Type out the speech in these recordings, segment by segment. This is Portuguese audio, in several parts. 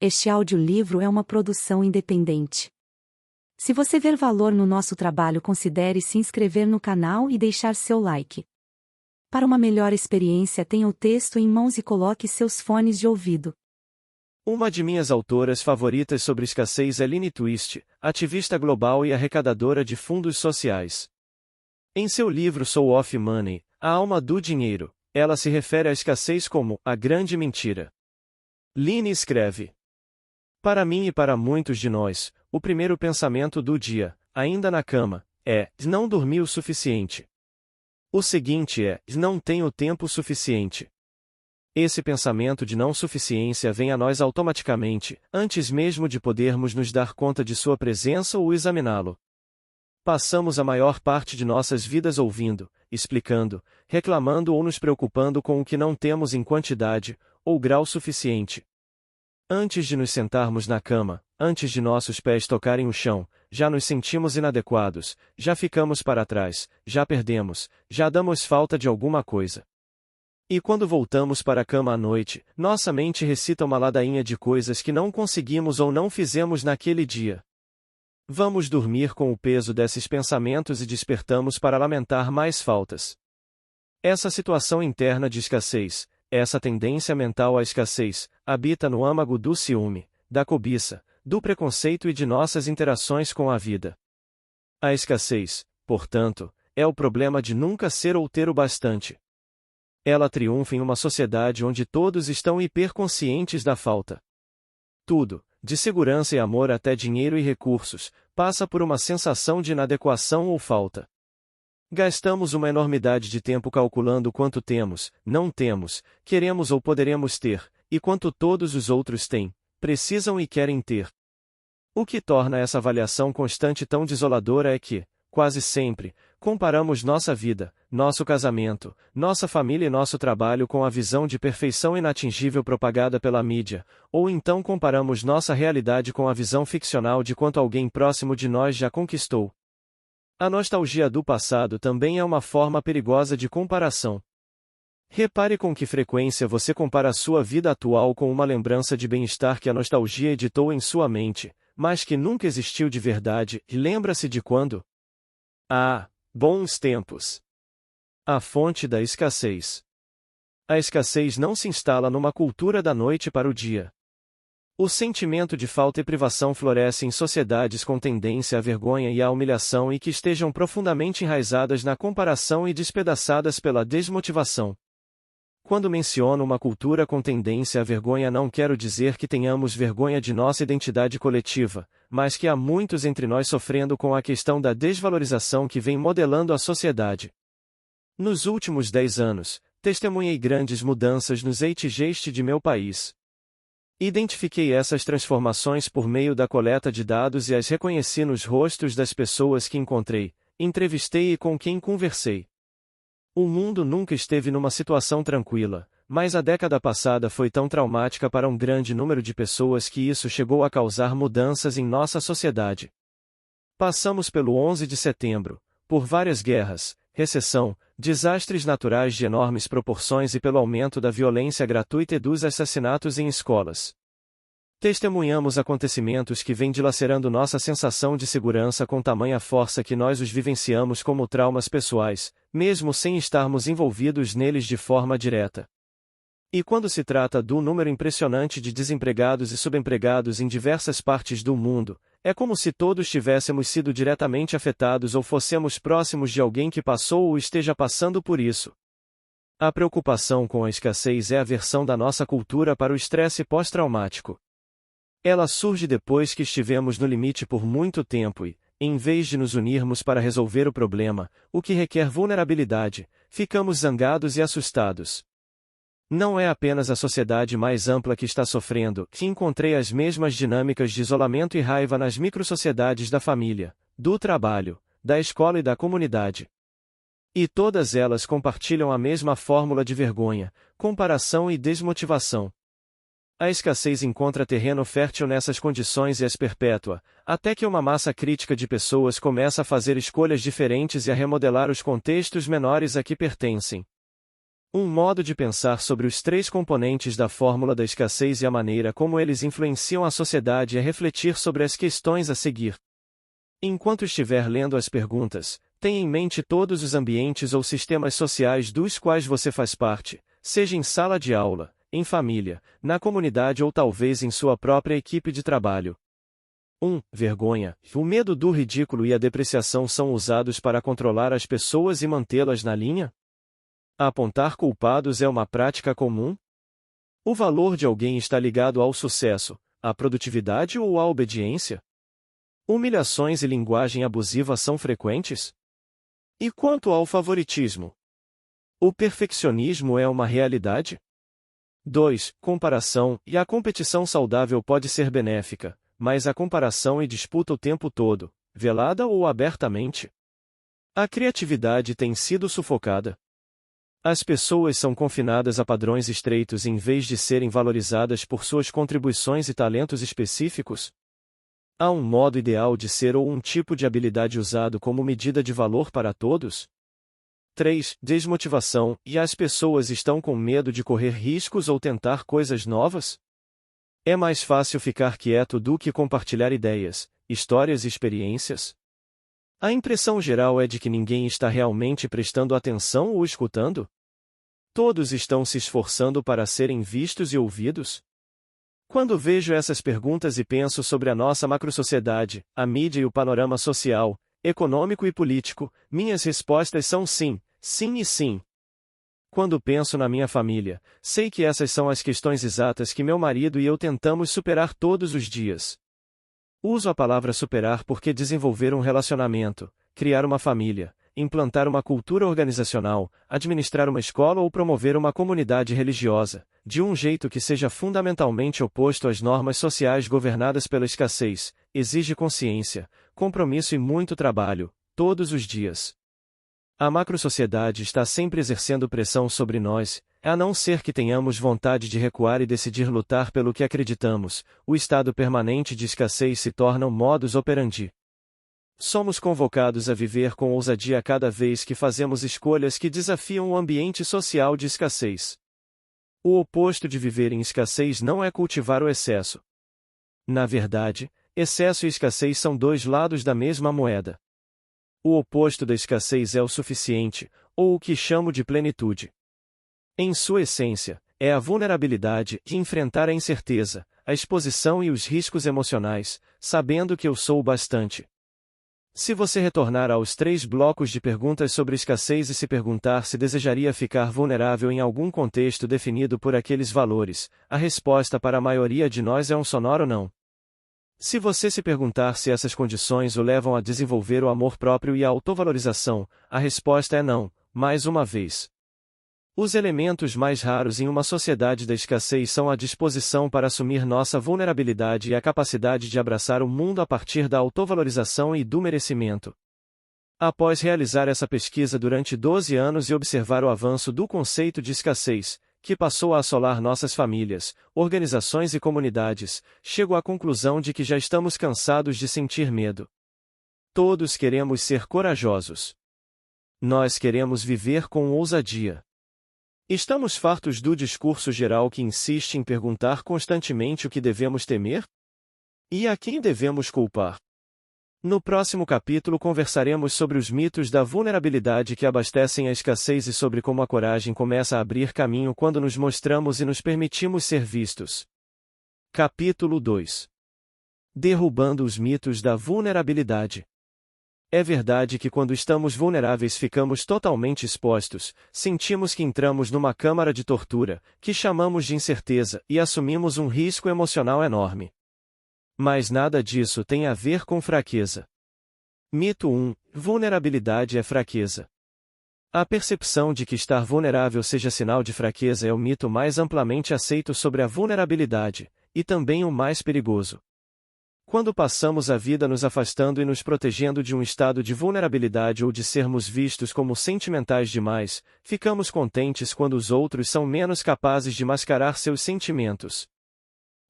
Este audiolivro é uma produção independente. Se você ver valor no nosso trabalho, considere se inscrever no canal e deixar seu like. Para uma melhor experiência, tenha o texto em mãos e coloque seus fones de ouvido. Uma de minhas autoras favoritas sobre escassez é Lynne Twist, ativista global e arrecadadora de fundos sociais. Em seu livro Soul of Money, A Alma do Dinheiro, ela se refere à escassez como a grande mentira. Lynne escreve: para mim e para muitos de nós, o primeiro pensamento do dia, ainda na cama, é: não dormi o suficiente. O seguinte é: não tenho tempo suficiente. Esse pensamento de não suficiência vem a nós automaticamente, antes mesmo de podermos nos dar conta de sua presença ou examiná-lo. Passamos a maior parte de nossas vidas ouvindo, explicando, reclamando ou nos preocupando com o que não temos em quantidade ou grau suficiente. Antes de nos sentarmos na cama, antes de nossos pés tocarem o chão, já nos sentimos inadequados, já ficamos para trás, já perdemos, já damos falta de alguma coisa. E quando voltamos para a cama à noite, nossa mente recita uma ladainha de coisas que não conseguimos ou não fizemos naquele dia. Vamos dormir com o peso desses pensamentos e despertamos para lamentar mais faltas. Essa situação interna de escassez, essa tendência mental à escassez, habita no âmago do ciúme, da cobiça, do preconceito e de nossas interações com a vida. A escassez, portanto, é o problema de nunca ser ou ter o bastante. Ela triunfa em uma sociedade onde todos estão hiperconscientes da falta. Tudo, de segurança e amor até dinheiro e recursos, passa por uma sensação de inadequação ou falta. Gastamos uma enormidade de tempo calculando quanto temos, não temos, queremos ou poderemos ter, e quanto todos os outros têm, precisam e querem ter. O que torna essa avaliação constante tão desoladora é que, quase sempre, comparamos nossa vida, nosso casamento, nossa família e nosso trabalho com a visão de perfeição inatingível propagada pela mídia, ou então comparamos nossa realidade com a visão ficcional de quanto alguém próximo de nós já conquistou. A nostalgia do passado também é uma forma perigosa de comparação. Repare com que frequência você compara sua vida atual com uma lembrança de bem-estar que a nostalgia editou em sua mente, mas que nunca existiu de verdade, e lembra-se de quando? Ah, bons tempos! A fonte da escassez. A escassez não se instala numa cultura da noite para o dia. O sentimento de falta e privação floresce em sociedades com tendência à vergonha e à humilhação e que estejam profundamente enraizadas na comparação e despedaçadas pela desmotivação. Quando menciono uma cultura com tendência à vergonha, não quero dizer que tenhamos vergonha de nossa identidade coletiva, mas que há muitos entre nós sofrendo com a questão da desvalorização que vem modelando a sociedade. Nos últimos 10 anos, testemunhei grandes mudanças no zeitgeist de meu país. Identifiquei essas transformações por meio da coleta de dados e as reconheci nos rostos das pessoas que encontrei, entrevistei e com quem conversei. O mundo nunca esteve numa situação tranquila, mas a década passada foi tão traumática para um grande número de pessoas que isso chegou a causar mudanças em nossa sociedade. Passamos pelo 11 de setembro, por várias guerras, recessão, desastres naturais de enormes proporções e pelo aumento da violência gratuita e dos assassinatos em escolas. Testemunhamos acontecimentos que vêm dilacerando nossa sensação de segurança com tamanha força que nós os vivenciamos como traumas pessoais, mesmo sem estarmos envolvidos neles de forma direta. E quando se trata do número impressionante de desempregados e subempregados em diversas partes do mundo, é como se todos tivéssemos sido diretamente afetados ou fossemos próximos de alguém que passou ou esteja passando por isso. A preocupação com a escassez é a versão da nossa cultura para o estresse pós-traumático. Ela surge depois que estivemos no limite por muito tempo e, em vez de nos unirmos para resolver o problema, o que requer vulnerabilidade, ficamos zangados e assustados. Não é apenas a sociedade mais ampla que está sofrendo, que encontrei as mesmas dinâmicas de isolamento e raiva nas microsociedades da família, do trabalho, da escola e da comunidade. E todas elas compartilham a mesma fórmula de vergonha, comparação e desmotivação. A escassez encontra terreno fértil nessas condições e as perpétua, até que uma massa crítica de pessoas começa a fazer escolhas diferentes e a remodelar os contextos menores a que pertencem. Um modo de pensar sobre os três componentes da fórmula da escassez e a maneira como eles influenciam a sociedade é refletir sobre as questões a seguir. Enquanto estiver lendo as perguntas, tenha em mente todos os ambientes ou sistemas sociais dos quais você faz parte, seja em sala de aula, em família, na comunidade ou talvez em sua própria equipe de trabalho. 1. Vergonha. O medo do ridículo e a depreciação são usados para controlar as pessoas e mantê-las na linha? Apontar culpados é uma prática comum? O valor de alguém está ligado ao sucesso, à produtividade ou à obediência? Humilhações e linguagem abusiva são frequentes? E quanto ao favoritismo? O perfeccionismo é uma realidade? 2. Comparação. E a competição saudável pode ser benéfica, mas a comparação e disputa o tempo todo, velada ou abertamente? A criatividade tem sido sufocada. As pessoas são confinadas a padrões estreitos em vez de serem valorizadas por suas contribuições e talentos específicos? Há um modo ideal de ser ou um tipo de habilidade usado como medida de valor para todos? 3. Desmotivação. E as pessoas estão com medo de correr riscos ou tentar coisas novas? É mais fácil ficar quieto do que compartilhar ideias, histórias e experiências? A impressão geral é de que ninguém está realmente prestando atenção ou escutando? Todos estão se esforçando para serem vistos e ouvidos? Quando vejo essas perguntas e penso sobre a nossa macrosociedade, a mídia e o panorama social, econômico e político, minhas respostas são sim, sim e sim. Quando penso na minha família, sei que essas são as questões exatas que meu marido e eu tentamos superar todos os dias. Uso a palavra superar porque desenvolver um relacionamento, criar uma família, implantar uma cultura organizacional, administrar uma escola ou promover uma comunidade religiosa, de um jeito que seja fundamentalmente oposto às normas sociais governadas pela escassez, exige consciência, compromisso e muito trabalho, todos os dias. A macrosociedade está sempre exercendo pressão sobre nós, a não ser que tenhamos vontade de recuar e decidir lutar pelo que acreditamos, o estado permanente de escassez se torna um modus operandi. Somos convocados a viver com ousadia cada vez que fazemos escolhas que desafiam o ambiente social de escassez. O oposto de viver em escassez não é cultivar o excesso. Na verdade, excesso e escassez são dois lados da mesma moeda. O oposto da escassez é o suficiente, ou o que chamo de plenitude. Em sua essência, é a vulnerabilidade de enfrentar a incerteza, a exposição e os riscos emocionais, sabendo que eu sou o bastante. Se você retornar aos 3 blocos de perguntas sobre escassez e se perguntar se desejaria ficar vulnerável em algum contexto definido por aqueles valores, a resposta para a maioria de nós é um sonoro não. Se você se perguntar se essas condições o levam a desenvolver o amor próprio e a autovalorização, a resposta é não, mais uma vez. Os elementos mais raros em uma sociedade da escassez são a disposição para assumir nossa vulnerabilidade e a capacidade de abraçar o mundo a partir da autovalorização e do merecimento. Após realizar essa pesquisa durante 12 anos e observar o avanço do conceito de escassez, que passou a assolar nossas famílias, organizações e comunidades, chego à conclusão de que já estamos cansados de sentir medo. Todos queremos ser corajosos. Nós queremos viver com ousadia. Estamos fartos do discurso geral que insiste em perguntar constantemente o que devemos temer? E a quem devemos culpar? No próximo capítulo conversaremos sobre os mitos da vulnerabilidade que abastecem a escassez e sobre como a coragem começa a abrir caminho quando nos mostramos e nos permitimos ser vistos. Capítulo 2. Derrubando os mitos da vulnerabilidade. É verdade que quando estamos vulneráveis ficamos totalmente expostos, sentimos que entramos numa câmara de tortura, que chamamos de incerteza, e assumimos um risco emocional enorme. Mas nada disso tem a ver com fraqueza. Mito 1. Vulnerabilidade é fraqueza. A percepção de que estar vulnerável seja sinal de fraqueza é o mito mais amplamente aceito sobre a vulnerabilidade, e também o mais perigoso. Quando passamos a vida nos afastando e nos protegendo de um estado de vulnerabilidade ou de sermos vistos como sentimentais demais, ficamos contentes quando os outros são menos capazes de mascarar seus sentimentos.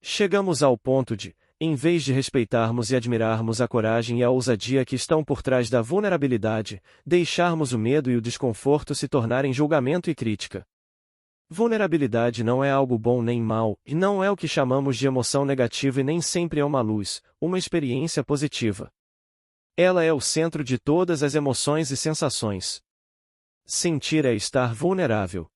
Chegamos ao ponto de, em vez de respeitarmos e admirarmos a coragem e a ousadia que estão por trás da vulnerabilidade, deixarmos o medo e o desconforto se tornarem julgamento e crítica. Vulnerabilidade não é algo bom nem mal, e não é o que chamamos de emoção negativa e nem sempre é uma luz, uma experiência positiva. Ela é o centro de todas as emoções e sensações. Sentir é estar vulnerável.